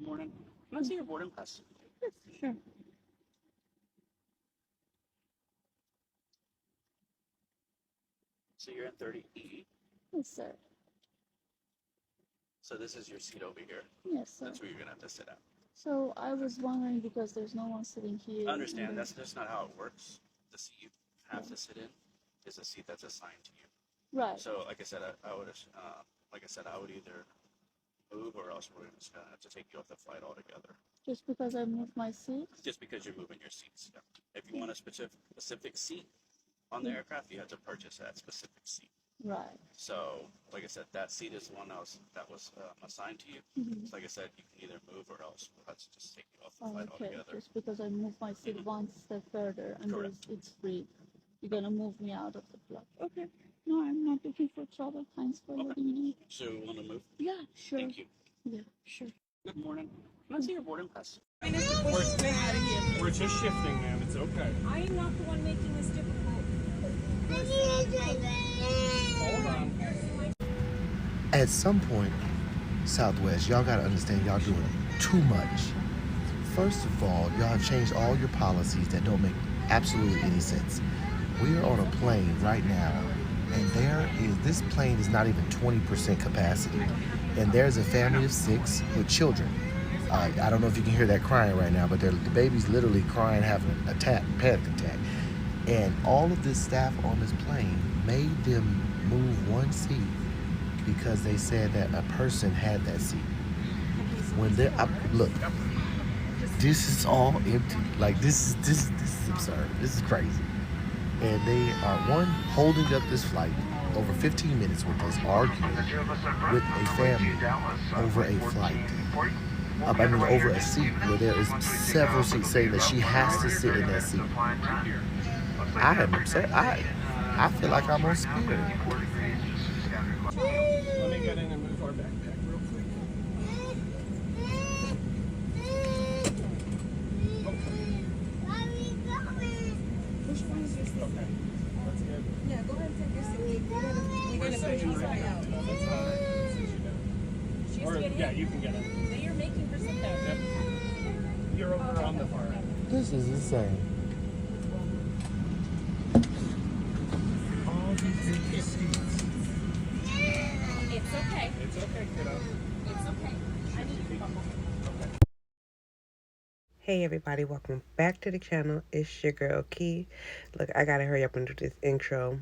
morning. Can I see your boarding pass? Yes, sure. So you're in 30E. Yes, sir. So this is your seat over here. Yes, sir. That's where you're gonna have to sit at. So I was wondering because there's no one sitting here. I understand. That's just not how it works. The seat you have to sit in is a seat that's assigned to you. Right. So, like I said, I would either move or else we're just gonna have to take you off the flight altogether. Just because I moved my seat? Just because you're moving your seats. Yeah. If you want a specific seat on the aircraft, you have to purchase that specific seat. Right. So, like I said, that seat is the one that was assigned to you. Mm-hmm. So like I said, you can either move or else we'll have to just take you off the Oh, flight okay. altogether. Just because I moved my seat one step further and it's free, you're gonna move me out of the flight. Okay. No, I'm not looking for trouble. Thanks for letting me know. So you want to move? Yeah, sure. Thank you. Yeah, sure. Good morning. Can I see your boarding pass? We're just shifting, ma'am. It's okay. I am not the one making this difficult. Hold on. At some point, Southwest, y'all gotta understand y'all doing too much. First of all, y'all have changed all your policies that don't make absolutely any sense. We are on a plane right now, and this plane is not even 20% capacity. And there's a family of 6 with children. I don't know if you can hear that crying right now, but the baby's literally crying, having a panic attack. And all of this staff on this plane made them move one seat because they said that a person had that seat. When they look, this is all empty. Like this is absurd. This is crazy. And they are holding up this flight over 15 minutes with us arguing with a family over a flight. Over a seat where there is several seats, saying that she has to sit in that seat. I am upset. I feel like I'm on Spirit. Let me get in and move our backpack real quick. Which one is your seat? Okay. That's good. Yeah, go ahead and take your seat. We're gonna put you right out. That's fine. She Or, used to get yeah, hit. you can get in. But you're making for sit there. Yep. You're over on the far end. This is insane. All these empty seats. It's okay. It's okay, kiddo. It's okay. I need you. Hey everybody, welcome back to the channel. It's your girl Key. Look, I gotta hurry up and do this intro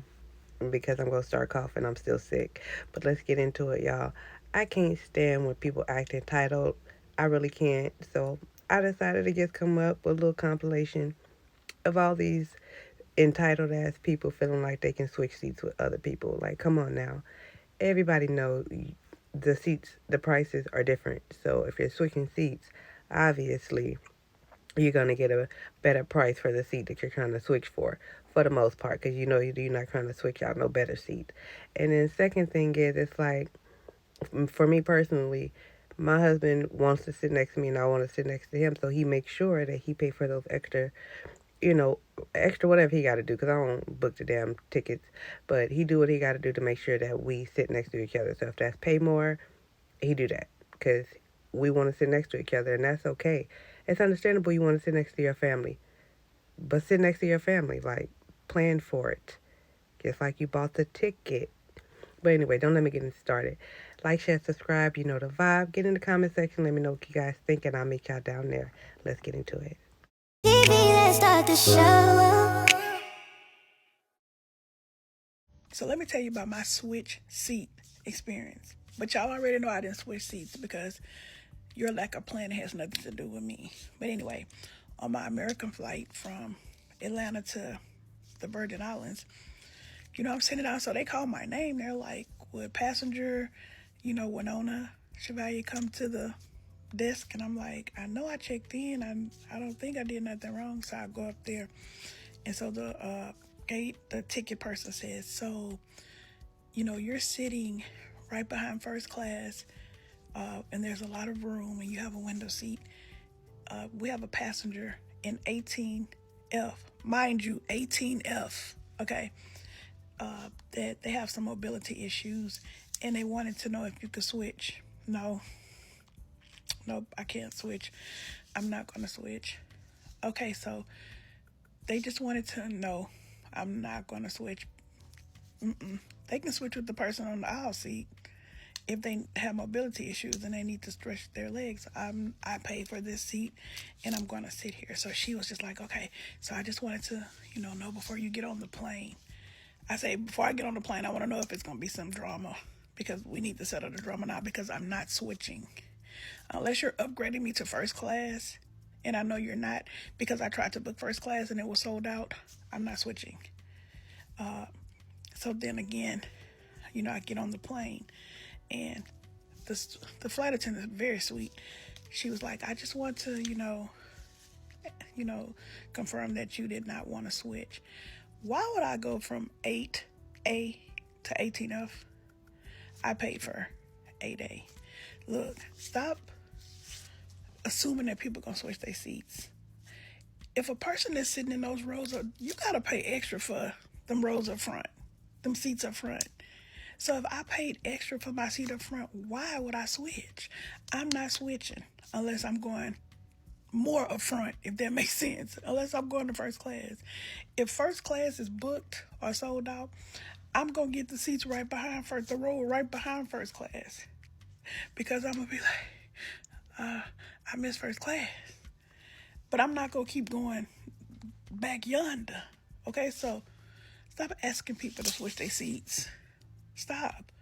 because I'm gonna start coughing. I'm still sick. But let's get into it, y'all. I can't stand when people act entitled. I really can't. So I decided to just come up with a little compilation of all these entitled ass people feeling like they can switch seats with other people. Like, come on now. Everybody knows the prices are different. So if you're switching seats, obviously you're going to get a better price for the seat that you're trying to switch for the most part, because you know you're not trying to switch out no better seat. And then second thing is, it's like, for me personally, my husband wants to sit next to me and I want to sit next to him, so he makes sure that he pay for those extra whatever he got to do, because I don't book the damn tickets, but he do what he got to do to make sure that we sit next to each other. So if that's pay more, he do that, because we want to sit next to each other, and that's okay. It's understandable you want to sit next to your family, but sit next to your family, like, plan for it, just like you bought the ticket. But anyway, don't let me get started. Like, share, subscribe, you know the vibe. Get in the comment section, let me know what you guys think, and I'll meet y'all down there. Let's get into it. Let's start the show. So let me tell you about my switch seat experience. But y'all already know I didn't switch seats because your lack of planning has nothing to do with me. But anyway, on my American flight from Atlanta to the Virgin Islands, I'm sitting down, so they call my name. They're like, would passenger, Winona Chevalier come to the desk? And I'm like, I know I checked in. I don't think I did nothing wrong, so I go up there. And so the ticket person says, so, you're sitting right behind first class, and there's a lot of room, and you have a window seat. We have a passenger in 18F, mind you, 18F, okay, that they have some mobility issues, and they wanted to know if you could switch. No, nope, I can't switch. I'm not going to switch. Okay, so they just wanted to know I'm not going to switch. They can switch with the person on the aisle seat if they have mobility issues and they need to stretch their legs. I paid for this seat and I'm going to sit here. So she was just like, okay, so I just wanted to, know before you get on the plane. I say, before I get on the plane, I want to know if it's going to be some drama, because we need to settle the drama now, because I'm not switching. Unless you're upgrading me to first class, and I know you're not, because I tried to book first class and it was sold out, I'm not switching. So then again, I get on the plane, and the flight attendant is very sweet. She was like, I just want to, confirm that you did not want to switch. Why would I go from 8A to 18F? I paid for 8A. Look, stop assuming that people gonna switch their seats. If a person is sitting in those rows, you gotta pay extra for them rows up front, them seats up front. So if I paid extra for my seat up front, why would I switch? I'm not switching unless I'm going more up front, if that makes sense, unless I'm going to first class. If first class is booked or sold out, I'm going to get the seats right behind the row right behind first class, because I'm going to be like, I missed first class. But I'm not going to keep going back yonder. Okay, so stop asking people to switch their seats. Stop.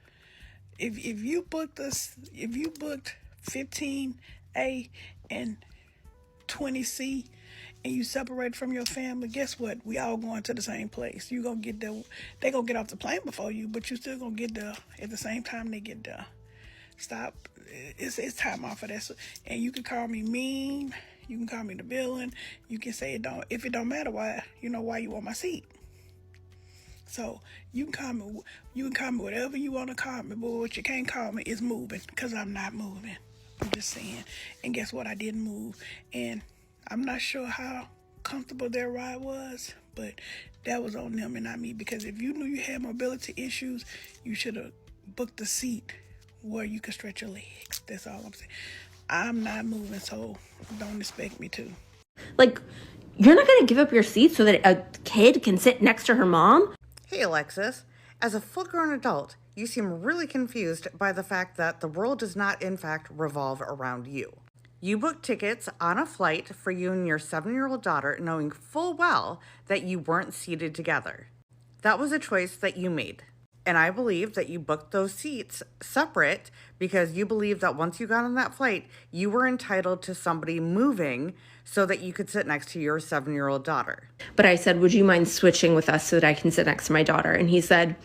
If you booked 15A and 20C and you separate from your family, guess what? We all going to the same place. You gonna get there. They gonna get off the plane before you, but you still gonna get there at the same time they get there. Stop. It's time off of that. And you can call me mean. You can call me the villain. You can say if it don't matter why you want my seat. So you can call me whatever you want to call me, but what you can't call me is moving, because I'm not moving. I'm just saying. And guess what? I didn't move. And I'm not sure how comfortable their ride was, but that was on them and not me. Because if you knew you had mobility issues, you should have booked a seat where you could stretch your legs. That's all I'm saying. I'm not moving, so don't expect me to. Like, you're not going to give up your seat so that a kid can sit next to her mom? Hey, Alexis. As a full-grown adult, you seem really confused by the fact that the world does not, in fact, revolve around you. You booked tickets on a flight for you and your 7-year-old daughter, knowing full well that you weren't seated together. That was a choice that you made. And I believe that you booked those seats separate because you believed that once you got on that flight, you were entitled to somebody moving so that you could sit next to your 7-year-old daughter. But I said, would you mind switching with us so that I can sit next to my daughter? And he said,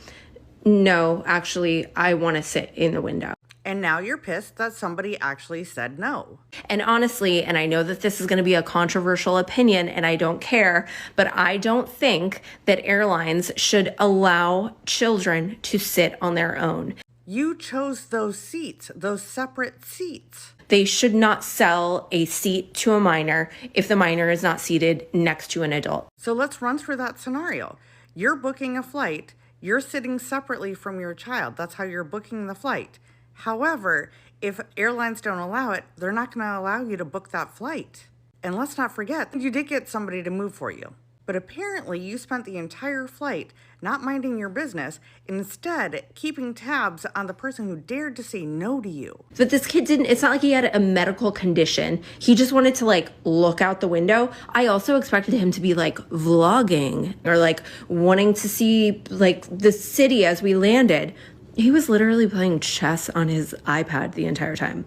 no, actually, I want to sit in the window. And now you're pissed that somebody actually said no. And honestly, and I know that this is going to be a controversial opinion and I don't care, but I don't think that airlines should allow children to sit on their own. You chose those seats, those separate seats. They should not sell a seat to a minor if the minor is not seated next to an adult. So let's run through that scenario. You're booking a flight. You're sitting separately from your child. That's how you're booking the flight. However, if airlines don't allow it, they're not going to allow you to book that flight. And let's not forget, you did get somebody to move for you. But apparently you spent the entire flight not minding your business, instead keeping tabs on the person who dared to say no to you. But this kid didn't, it's not like he had a medical condition. He just wanted to look out the window. I also expected him to be vlogging or wanting to see the city as we landed. He was literally playing chess on his iPad the entire time.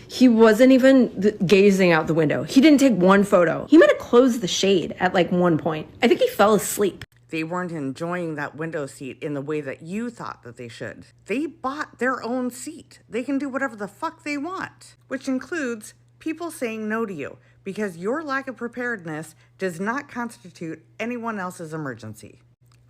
He wasn't even gazing out the window. He didn't take one photo. He might have closed the shade at one point. I think he fell asleep. They weren't enjoying that window seat in the way that you thought that they should. They bought their own seat. They can do whatever the fuck they want, which includes people saying no to you because your lack of preparedness does not constitute anyone else's emergency.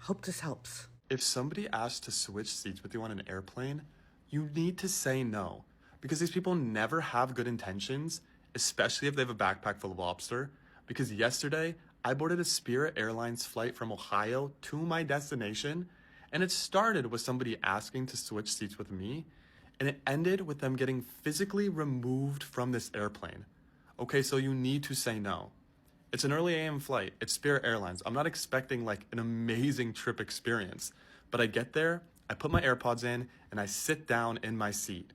Hope this helps. If somebody asks to switch seats with you on an airplane, you need to say no, because these people never have good intentions, especially if they have a backpack full of lobster. Because yesterday, I boarded a Spirit Airlines flight from Ohio to my destination, and it started with somebody asking to switch seats with me, And it ended with them getting physically removed from this airplane. Okay, so you need to say no. It's an early AM flight. It's Spirit Airlines. I'm not expecting like an amazing trip experience. But I get there, I put my AirPods in, and I sit down in my seat.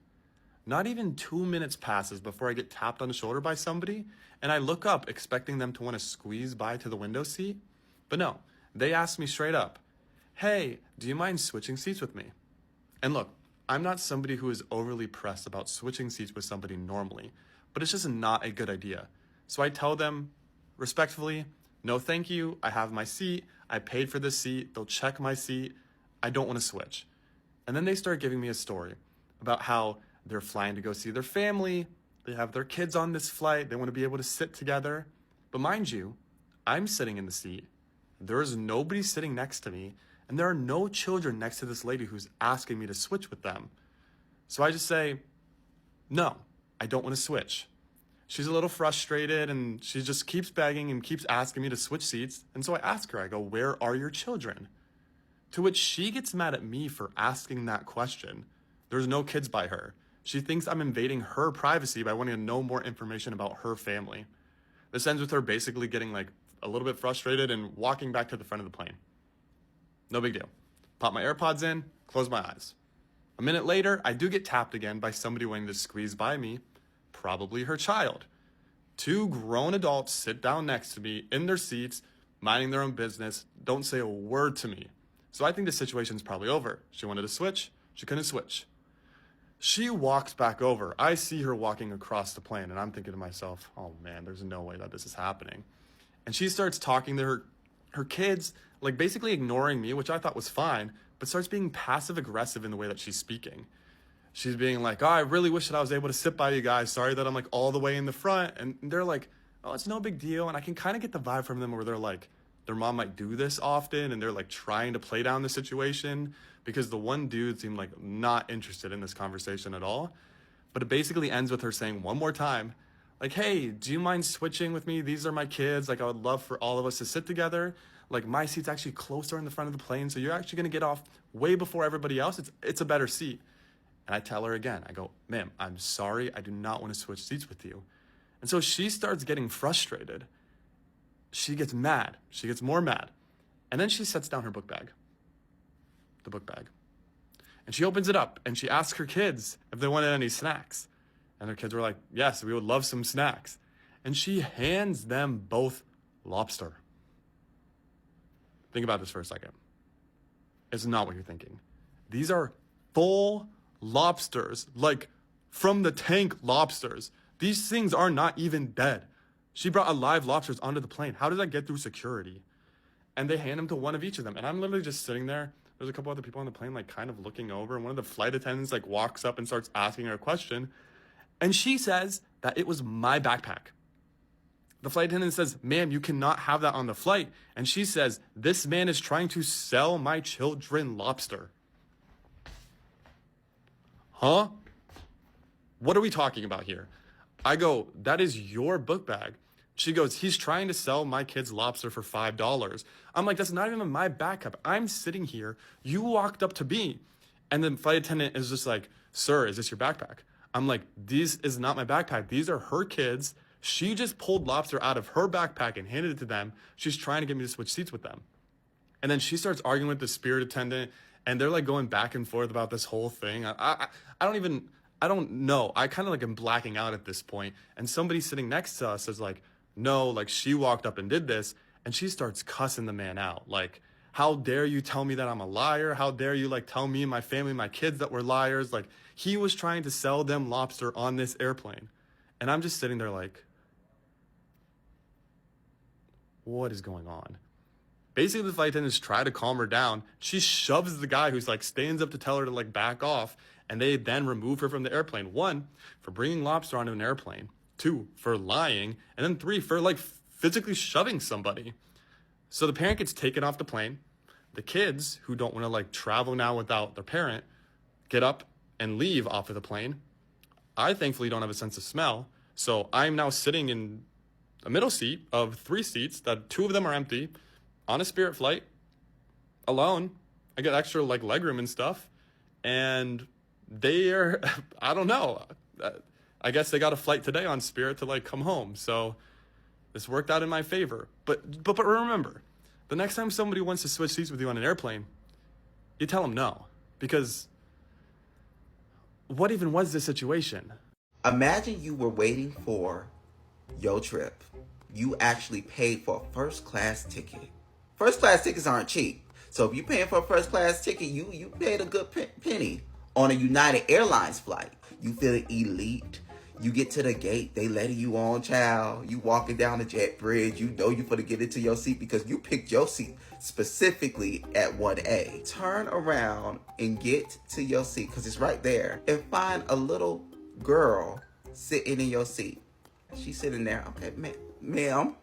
Not even 2 minutes passes before I get tapped on the shoulder by somebody, and I look up expecting them to want to squeeze by to the window seat. But no, they asked me straight up, hey, do you mind switching seats with me? And look, I'm not somebody who is overly pressed about switching seats with somebody normally, but it's just not a good idea. So I tell them respectfully, no thank you, I have my seat, I paid for this seat, they'll check my seat, I don't want to switch. And then they start giving me a story about how they're flying to go see their family, they have their kids on this flight, they want to be able to sit together. But mind you, I'm sitting in the seat, there is nobody sitting next to me, and there are no children next to this lady who's asking me to switch with them. So I just say, no, I don't want to switch. She's a little frustrated and she just keeps begging and keeps asking me to switch seats. And so I ask her, I go, where are your children? To which she gets mad at me for asking that question. There's no kids by her. She thinks I'm invading her privacy by wanting to know more information about her family. This ends with her basically getting like a little bit frustrated and walking back to the front of the plane. No big deal. Pop my AirPods in, close my eyes. A minute later, I do get tapped again by somebody wanting to squeeze by me, probably her child. 2 grown adults sit down next to me in their seats, minding their own business, don't say a word to me. So I think the situation's probably over. She wanted to switch, she couldn't switch. She walks back over. I see her walking across the plane, and I'm thinking to myself, oh man, there's no way that this is happening. And she starts talking to her kids, like basically ignoring me, which I thought was fine, but starts being passive aggressive in the way that she's speaking. She's being like, oh, I really wish that I was able to sit by you guys. Sorry that I'm like all the way in the front. And they're like, oh, it's no big deal. And I can kind of get the vibe from them where they're like, their mom might do this often and they're like trying to play down the situation, because the one dude seemed like not interested in this conversation at all. But it basically ends with her saying one more time, like, hey, do you mind switching with me? These are my kids. Like, I would love for all of us to sit together. Like, my seat's actually closer in the front of the plane, so you're actually going to get off way before everybody else. It's a better seat. And I tell her again, I go, ma'am, I'm sorry. I do not want to switch seats with you. And so she starts getting frustrated. She gets mad. She gets more mad. And then she sets down her book bag. The book bag. And she opens it up and she asks her kids if they wanted any snacks. And their kids were like, yes, we would love some snacks. And she hands them both lobster. Think about this for a second. It's not what you're thinking. These are full lobsters, like from the tank lobsters. These things are not even dead. She brought alive lobsters onto the plane. How did that get through security? And they hand them to one of each of them. And I'm literally just sitting there. There's a couple other people on the plane, like kind of looking over. And one of the flight attendants like walks up and starts asking her a question. And she says that it was my backpack. The flight attendant says, ma'am, you cannot have that on the flight. And she says, this man is trying to sell my children lobster. Huh? What are we talking about here? I go, that is your book bag. She goes, he's trying to sell my kids lobster for $5. I'm like, that's not even my backup. I'm sitting here. You walked up to me. And the flight attendant is just like, sir, is this your backpack? I'm like, this is not my backpack. These are her kids. She just pulled lobster out of her backpack and handed it to them. She's trying to get me to switch seats with them. And then she starts arguing with the Spirit attendant. And they're like going back and forth about this whole thing. I don't know. I kind of like am blacking out at this point. And somebody sitting next to us is like, no, like she walked up and did this. And she starts cussing the man out. Like, how dare you tell me that I'm a liar? How dare you like tell me and my family, my kids that we're liars? Like, he was trying to sell them lobster on this airplane. And I'm just sitting there like, what is going on? Basically, the flight attendants try to calm her down. She shoves the guy who's like stands up to tell her to like back off. And they then remove her from the airplane. 1, for bringing lobster onto an airplane. 2, for lying. And then 3, for like physically shoving somebody. So the parent gets taken off the plane. The kids, who don't want to like travel now without their parent, get up and leave off of the plane. I thankfully don't have a sense of smell. So I'm now sitting in a middle seat of 3 seats that 2 of them are empty on a Spirit flight alone. I get extra like legroom and stuff. And they're, I don't know. I guess they got a flight today on Spirit to like come home. So this worked out in my favor. But remember, the next time somebody wants to switch seats with you on an airplane, you tell them no. Because what even was the situation? Imagine you were waiting for your trip. You actually paid for a first class ticket. First class tickets aren't cheap. So if you're paying for a first class ticket, you paid a good penny on a United Airlines flight. You feel elite. You get to the gate, they letting you on, child. You walking down the jet bridge. You know you for to get into your seat because you picked your seat specifically at 1A. Turn around and get to your seat because it's right there, and find a little girl sitting in your seat. She's sitting there. Okay, ma'am,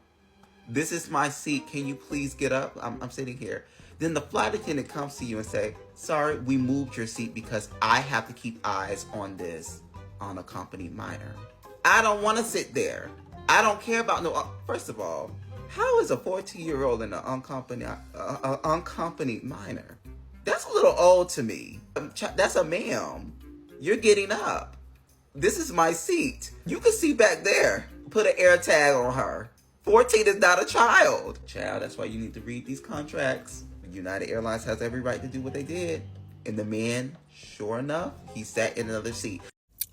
this is my seat. Can you please get up? I'm sitting here. Then the flight attendant comes to you and say, sorry, we moved your seat because I have to keep eyes on this unaccompanied minor. I don't want to sit there. I don't care about no. First of all, how is a 14-year-old and an unaccompanied minor? That's a little old to me. That's a ma'am. You're getting up. This is my seat. You can see back there. Put an air tag on her. 14 is not a child. Child, that's why you need to read these contracts. United Airlines has every right to do what they did. And the man, sure enough, he sat in another seat.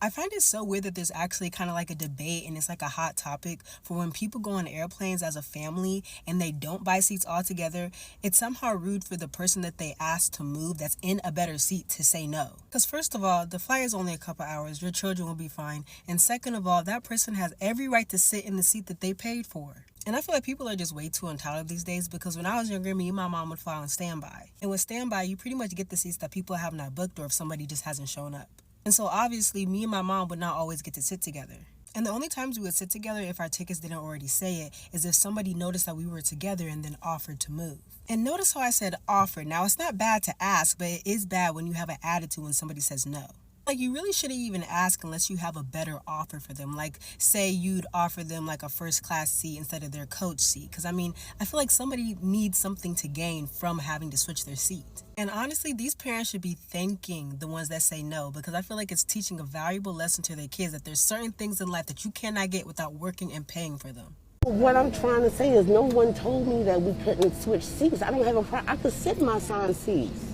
I find it so weird that there's actually kind of like a debate and it's like a hot topic for when people go on airplanes as a family and they don't buy seats altogether. It's somehow rude for the person that they asked to move that's in a better seat to say no. Because first of all, the flight is only a couple hours. Your children will be fine. And second of all, that person has every right to sit in the seat that they paid for. And I feel like people are just way too entitled these days because when I was younger, me and my mom would fly on standby. And with standby, you pretty much get the seats that people have not booked or if somebody just hasn't shown up. And so obviously me and my mom would not always get to sit together. And the only times we would sit together if our tickets didn't already say it is if somebody noticed that we were together and then offered to move. And notice how I said offered. Now it's not bad to ask, but it is bad when you have an attitude when somebody says no. Like you really shouldn't even ask unless you have a better offer for them. Like say you'd offer them like a first class seat instead of their coach seat. Because I mean, I feel like somebody needs something to gain from having to switch their seat. And honestly, these parents should be thanking the ones that say no because I feel like it's teaching a valuable lesson to their kids that there's certain things in life that you cannot get without working and paying for them. What I'm trying to say is no one told me that we couldn't switch seats. I don't have a problem. I could sit in my son's seats.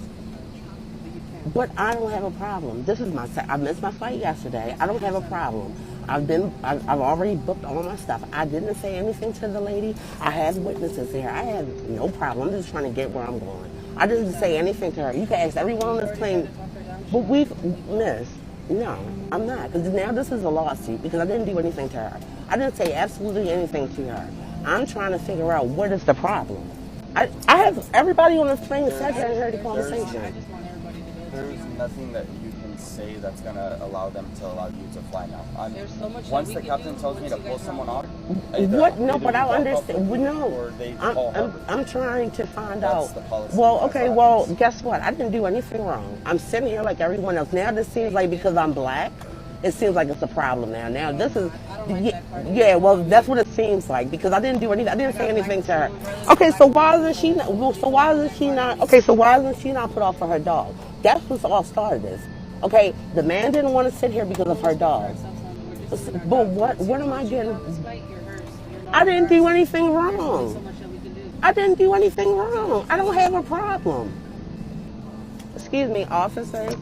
But I don't have a problem. I missed my flight yesterday. I don't have a problem. I've already booked all my stuff. I didn't say anything to the lady. I had witnesses here. I had no problem. I'm just trying to get where I'm going. I didn't say anything to her. You can ask everyone on this plane. But miss, no, I'm not. Because now this is a lawsuit because I didn't do anything to her. I didn't say absolutely anything to her. I'm trying to figure out what is the problem. I have everybody on this plane sat there and heard the conversation. There's nothing that you can say that's going to allow them to allow you to fly now. There's so much once the captain tells me to pull someone off, what? No, but I understand. No, I'm trying to find out. Well, okay, well, guess what? I didn't do anything wrong. I'm sitting here like everyone else. Now this seems like because I'm black, it seems like it's a problem now. Now this is, yeah, well, that's what it seems like because I didn't do anything. I didn't say anything to her. Okay, so why isn't she not? Okay, so why isn't she not put off for her dog? That's what all started this. Okay, the man didn't want to sit here because of her dog. But what am I getting? I didn't do anything wrong. I didn't do anything wrong. I don't have a problem. Excuse me, officer.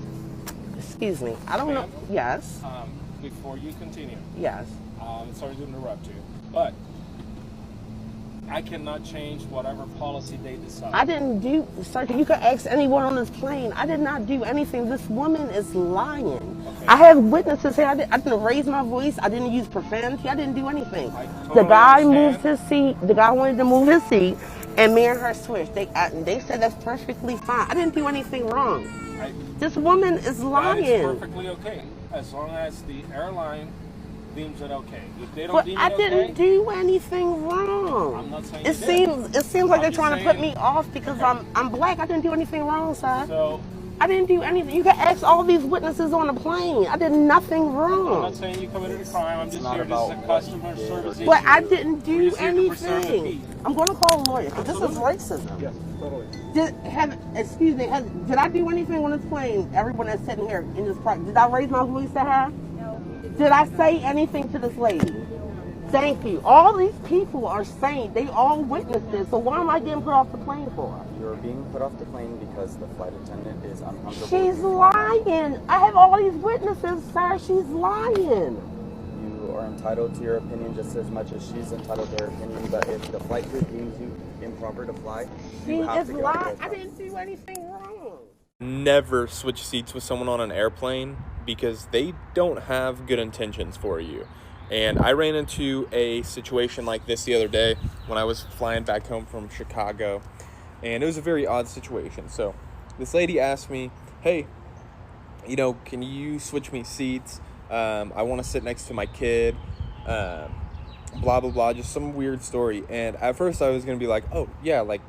Excuse me. I don't know. Yes. Before you continue. Yes. Sorry to interrupt you, but I cannot change whatever policy they decide. I didn't do, sir, you can ask anyone on this plane. I did not do anything. This woman is lying. Okay. I have witnesses here. I didn't raise my voice. I didn't use profanity. I didn't do anything. The guy moved his seat. The guy wanted to move his seat, and me and her switched. They said that's perfectly fine. I didn't do anything wrong. This woman is lying. That is perfectly okay, as long as the airline deems it okay. If they don't deem it okay, I didn't do anything wrong. I'm not saying it seems like they're trying to put me off because I'm black. I didn't do anything wrong, sir. So I didn't do anything. You can ask all these witnesses on the plane. I did nothing I'm wrong. not saying you committed a crime. I'm just here. This is a customer service issue. But I didn't do We're here to preserve the anything. peace. I'm going to call a lawyer because this is racism. Yes, totally. Did I do anything on this plane? Everyone that's sitting here in this park, did I raise my voice to her? No. Did I say anything to this lady? Thank you. All these people are saying they all witnessed this. So why am I getting put off the plane for? You're being put off the plane because the flight attendant is uncomfortable. She's lying. I have all these witnesses, sir. She's lying. You are entitled to your opinion just as much as she's entitled to her opinion. But if the flight crew deems you improper to fly, She you have is to get off lying. the I plane. didn't do anything wrong. Never switch seats with someone on an airplane because they don't have good intentions for you. And I ran into a situation like this the other day when I was flying back home from Chicago, and it was a very odd situation. So this lady asked me, hey, you know, can you switch me seats? I want to sit next to my kid, blah, blah, blah, just some weird story. And at first I was going to be like, oh, yeah, like,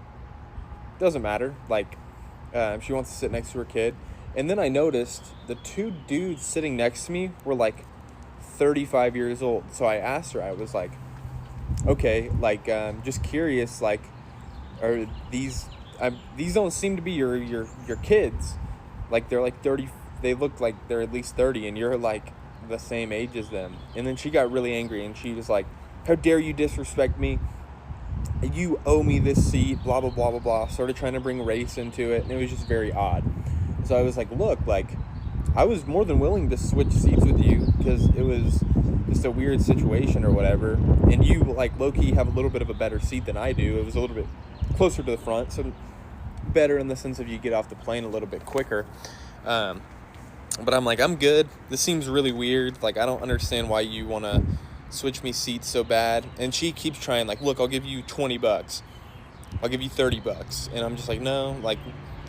doesn't matter. Like, she wants to sit next to her kid. And then I noticed the two dudes sitting next to me were like 35 years old. So I asked her, I was like, okay, like, just curious, like, are these don't seem to be your kids. Like, they're like 30, they look like they're at least 30 and you're like the same age as them. And then she got really angry and she was like, how dare you disrespect me? You owe me this seat, blah, blah, blah, blah, blah. Started trying to bring race into it, and it was just very odd. So I was like, look, like, I was more than willing to switch seats with you because it was just a weird situation or whatever. And you, like, low-key have a little bit of a better seat than I do. It was a little bit closer to the front, so better in the sense of you get off the plane a little bit quicker. But I'm like, I'm good. This seems really weird. Like, I don't understand why you want to switch me seats so bad. And she keeps trying, like, look, I'll give you $20. I'll give you $30. And I'm just like, no, like,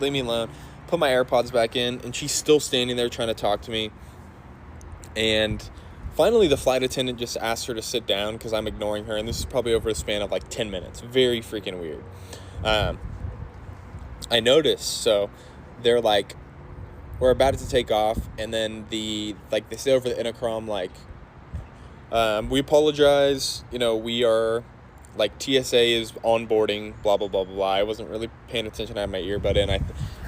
leave me alone. Put my AirPods back in, and she's still standing there trying to talk to me. And finally the flight attendant just asked her to sit down because I'm ignoring her, and this is probably over a span of like 10 minutes. Very freaking weird. I noticed, so they're like, we're about to take off, and then they say over the intercom, like, we apologize, you know, we are, like, TSA is onboarding, blah, blah, blah, blah, blah. I wasn't really paying attention. I had my earbud in.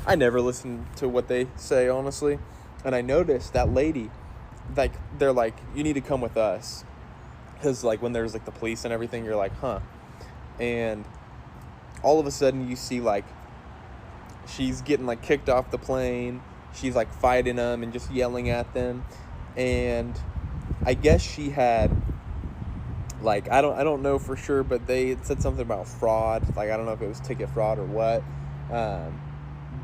I never listen to what they say, honestly. And I noticed that lady, like, they're like, you need to come with us. Because, like, when there's, like, the police and everything, you're like, huh. And all of a sudden you see, like, she's getting, like, kicked off the plane. She's, like, fighting them and just yelling at them. And I guess she had, like, I don't know for sure, but they said something about fraud. Like, I don't know if it was ticket fraud or what.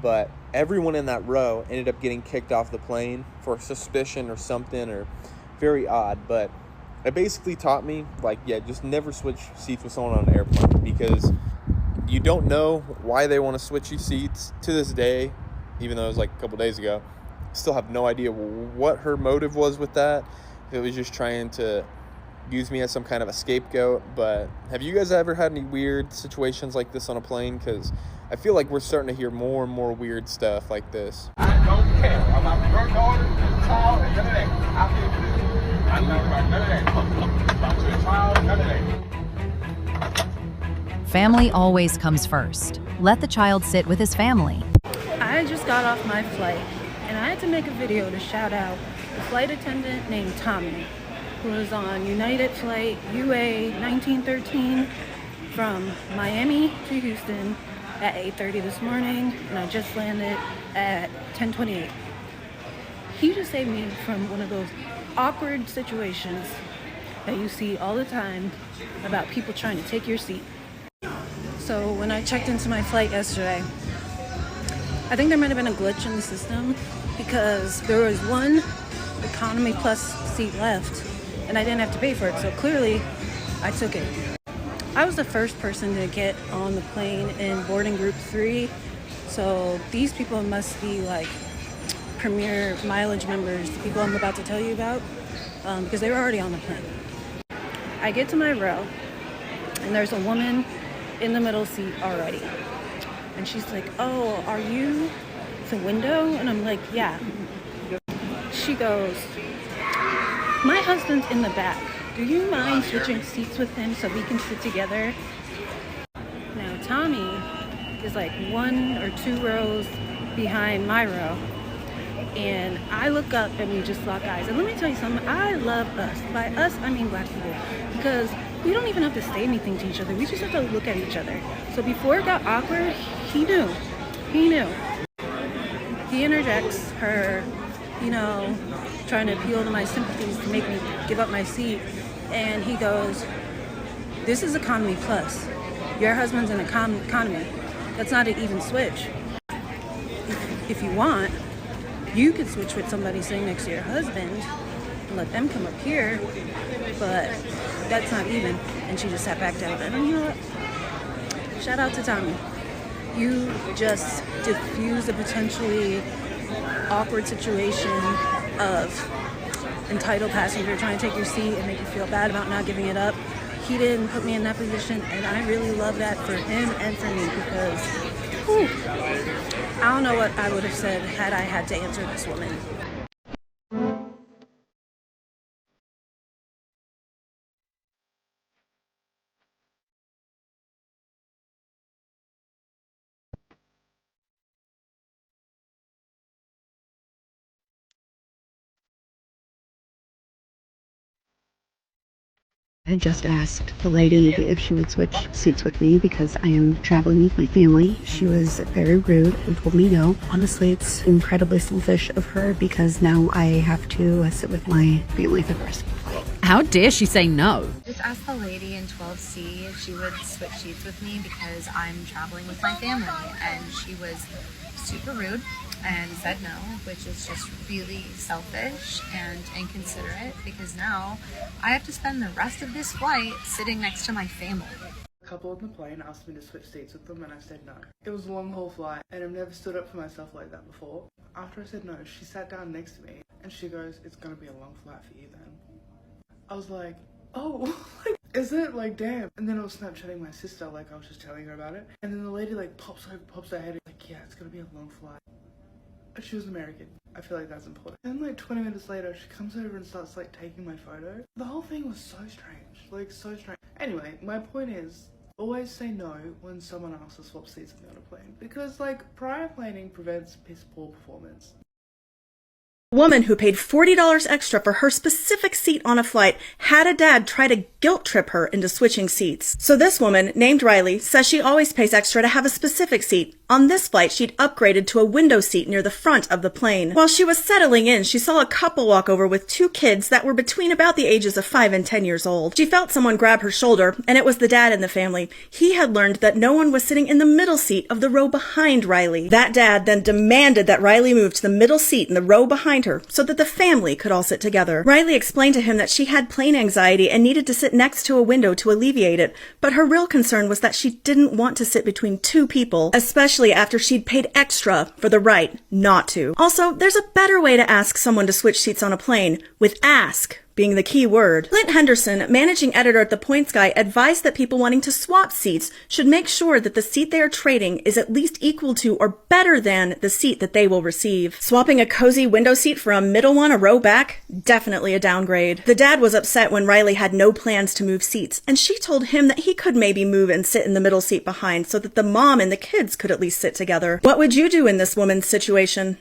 But everyone in that row ended up getting kicked off the plane for suspicion or something, or very odd. But it basically taught me, like, yeah, just never switch seats with someone on an airplane, because you don't know why they want to switch you seats. To this day, even though it was like a couple days ago, still have no idea what her motive was with that. If it was just trying to use me as some kind of a scapegoat. But have you guys ever had any weird situations like this on a plane? Because I feel like we're starting to hear more and more weird stuff like this. I don't care about your daughter, your child, and none of that. I'm not about none of that. About your child, none of that. Family always comes first. Let the child sit with his family. I just got off my flight, and I had to make a video to shout out a flight attendant named Tommy, who was on United Flight UA 1913 from Miami to Houston at 8:30 this morning, and I just landed at 10:28. He just saved me from one of those awkward situations that you see all the time about people trying to take your seat. So when I checked into my flight yesterday, I think there might have been a glitch in the system, because there was one economy plus seat left and I didn't have to pay for it, so clearly I took it. I was the first person to get on the plane in boarding group 3, so these people must be like premier mileage members, the people I'm about to tell you about, because they were already on the plane. I get to my row, and there's a woman in the middle seat already, and she's like, oh, are you it's a window? And I'm like, yeah. She goes, my husband's in the back. Do you mind switching seats with him so we can sit together? Now, Tommy is like 1 or 2 rows behind my row. And I look up and we just lock eyes. And let me tell you something, I love us. By us, I mean black people. Because we don't even have to say anything to each other. We just have to look at each other. So before it got awkward, he knew. He knew. He interjects her, you know, trying to appeal to my sympathies to make me give up my seat. And he goes, this is economy plus. Your husband's in economy. That's not an even switch. If you want, you could switch with somebody sitting next to your husband and let them come up here, but that's not even. And she just sat back down. And you know what? Shout out to Tommy. You just diffuse a potentially awkward situation of entitled passenger trying to take your seat and make you feel bad about not giving it up. He didn't put me in that position, and I really love that for him and for me because, whew, I don't know what I would have said had I had to answer this woman. I just asked the lady if she would switch seats with me because I am traveling with my family. She was very rude and told me no. Honestly, it's incredibly selfish of her because now I have to sit with my family for the rest of the flight. How dare she say no? Just asked the lady in 12C if she would switch seats with me because I'm traveling with my family, and she was super rude and said no, which is just really selfish and inconsiderate because now I have to spend the rest of this flight sitting next to my family. A couple on the plane asked me to switch seats with them and I said no. It was a long haul flight and I've never stood up for myself like that before. After I said no, she sat down next to me and she goes, "It's gonna be a long flight for you then." I was like, oh, is it? Like, damn. And then I was Snapchatting my sister like I was just telling her about it. And then the lady like pops her head like, yeah, it's gonna be a long flight. She was American. I feel like that's important. And like 20 minutes later, she comes over and starts like taking my photo. The whole thing was so strange, like so strange. Anyway, my point is, always say no when someone asks to swap seats with me on a plane. Because like prior planning prevents piss poor performance. Woman who paid $40 extra for her specific seat on a flight had a dad try to guilt trip her into switching seats. So this woman, named Riley, says she always pays extra to have a specific seat. On this flight, she'd upgraded to a window seat near the front of the plane. While she was settling in, she saw a couple walk over with 2 kids that were between about the ages of 5 and 10 years old. She felt someone grab her shoulder, and it was the dad in the family. He had learned that no one was sitting in the middle seat of the row behind Riley. That dad then demanded that Riley move to the middle seat in the row behind her so that the family could all sit together. Riley explained to him that she had plane anxiety and needed to sit next to a window to alleviate it, but her real concern was that she didn't want to sit between 2 people, especially after she'd paid extra for the right not to. Also, there's a better way to ask someone to switch seats on a plane, with ask being the key word. Clint Henderson, managing editor at The Points Guy, advised that people wanting to swap seats should make sure that the seat they are trading is at least equal to or better than the seat that they will receive. Swapping a cozy window seat for a middle one a row back? Definitely a downgrade. The dad was upset when Riley had no plans to move seats, and she told him that he could maybe move and sit in the middle seat behind so that the mom and the kids could at least sit together. What would you do in this woman's situation?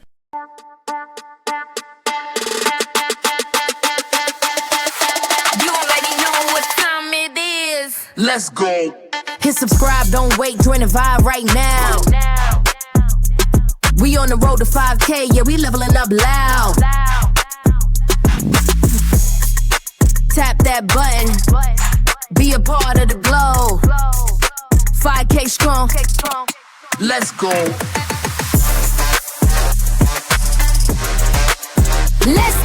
Let's go. Hit subscribe, don't wait, join the vibe right now. We on the road to 5K, yeah, we leveling up loud. Tap that button, be a part of the glow. 5K strong, let's go. Let's